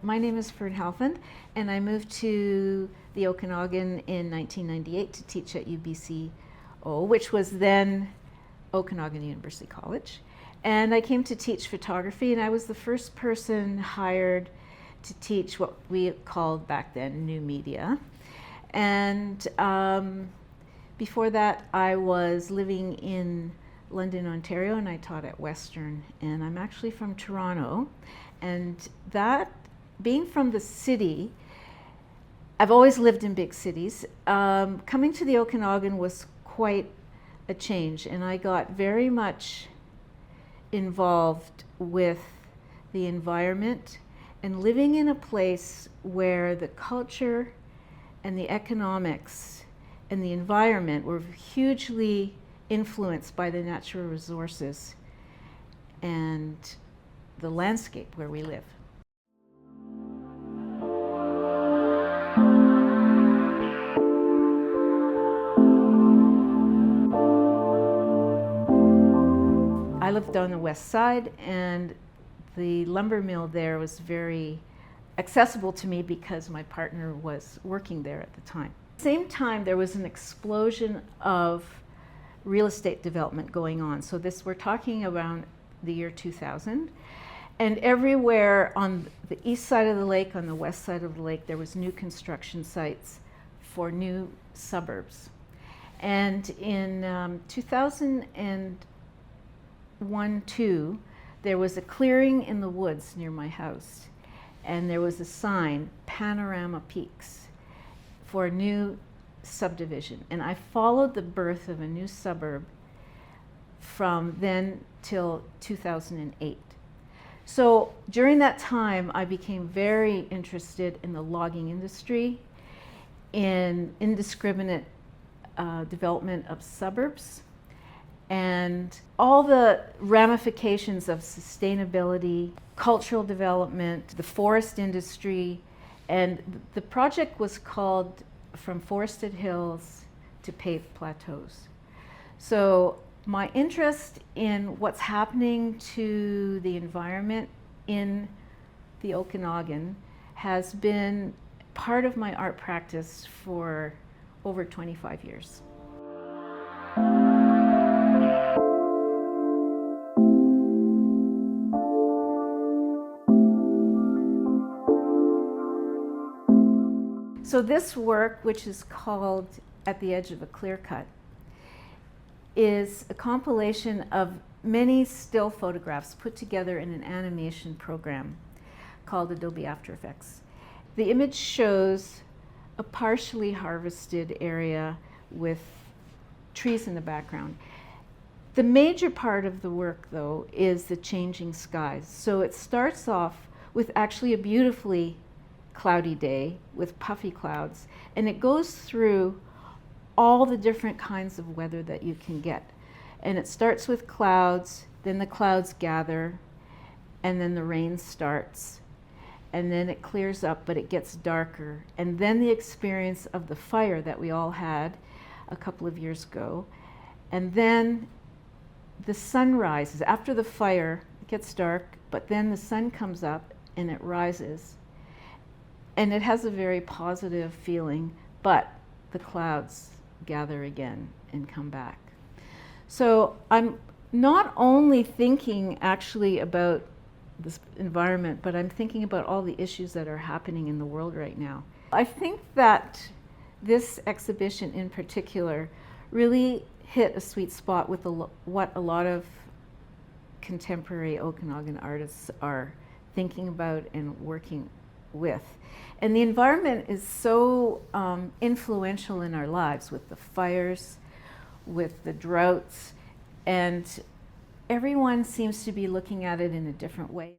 My name is Fern Helfand, and I moved to the Okanagan in 1998 to teach at UBCO, which was then Okanagan University College. And I came to teach photography, and I was the first person hired to teach what we called back then new media. And before that, I was living in London, Ontario, and I taught at Western. And I'm actually from Toronto. And that, being from the city, I've always lived in big cities. Coming to the Okanagan was quite a change, and I got very much involved with the environment and living in a place where the culture and the economics and the environment were hugely influenced by the natural resources and the landscape where we live. I lived on the west side, and the lumber mill there was very accessible to me because my partner was working there at the time. At the same time, there was an explosion of real estate development going on. So we're talking around the year 2000. And everywhere on the east side of the lake, on the west side of the lake, there was new construction sites for new suburbs. And in 2001-2, there was a clearing in the woods near my house. And there was a sign, Panorama Peaks, for a new subdivision. And I followed the birth of a new suburb from then till 2008. So during that time, I became very interested in the logging industry, in indiscriminate development of suburbs, and all the ramifications of sustainability, cultural development, the forest industry. And the project was called From Forested Hills to Paved Plateaus. So my interest in what's happening to the environment in the Okanagan has been part of my art practice for over 25 years. So this work, which is called At the Edge of a Clear Cut, is a compilation of many still photographs put together in an animation program called Adobe After Effects. The image shows a partially harvested area with trees in the background. The major part of the work, though, is the changing skies. So it starts off with actually a beautifully cloudy day with puffy clouds, and it goes through all the different kinds of weather that you can get. And it starts with clouds, then the clouds gather, and then the rain starts, and then it clears up, but it gets darker. And then the experience of the fire that we all had a couple of years ago. And then the sun rises. After the fire, it gets dark, but then the sun comes up and it rises. And it has a very positive feeling, but the clouds gather again and come back. So I'm not only thinking actually about this environment, but I'm thinking about all the issues that are happening in the world right now. I think that this exhibition in particular really hit a sweet spot with what a lot of contemporary Okanagan artists are thinking about and working with. And the environment is so influential in our lives, with the fires, with the droughts, and everyone seems to be looking at it in a different way.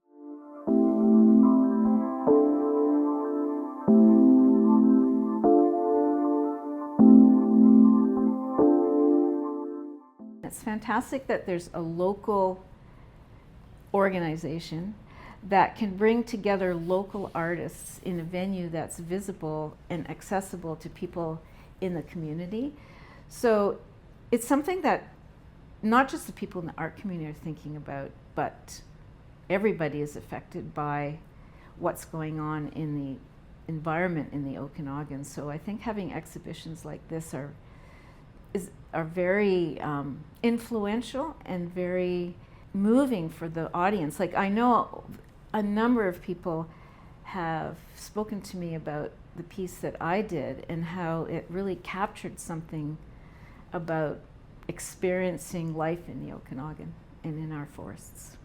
It's fantastic that there's a local organization that can bring together local artists in a venue that's visible and accessible to people in the community. So it's something that not just the people in the art community are thinking about, but everybody is affected by what's going on in the environment in the Okanagan. So I think having exhibitions like this are very influential and very moving for the audience. Like, I know a number of people have spoken to me about the piece that I did and how it really captured something about experiencing life in the Okanagan and in our forests.